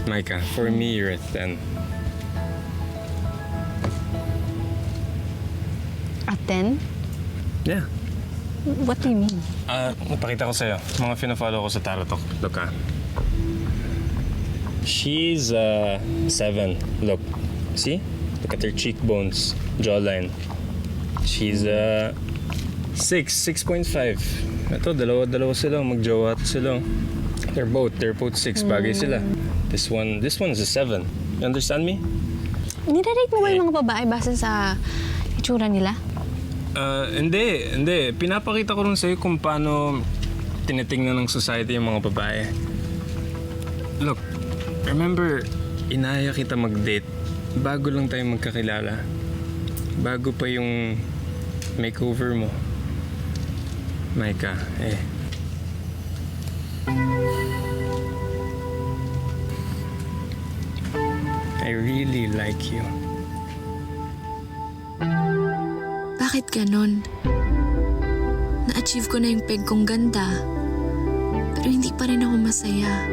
Micah, for me, you're a 10. A 10? Yeah. What do you mean? Napakita ko sa'yo. Mga fina-follow ko sa Tarotok. Look, She's 7. Look. See? Look at her cheekbones, jawline. She's 6, 6.5. Ito, dalawa sila. Magjowa sila. They're both 6. Bagay sila. This one's a 7. You understand me? Nire-rate mo ba yung mga babae base sa itsura nila? Hindi. Pinapakita ko rin sa'yo kung paano tinitingnan ng society yung mga babae. Look, remember, inaya kita mag-date bago lang tayo magkakilala. Bago pa yung makeover mo. Micah, I really like you. Bakit ganon? Na-achieve ko na yung peg kong ganda, pero hindi pa rin ako masaya.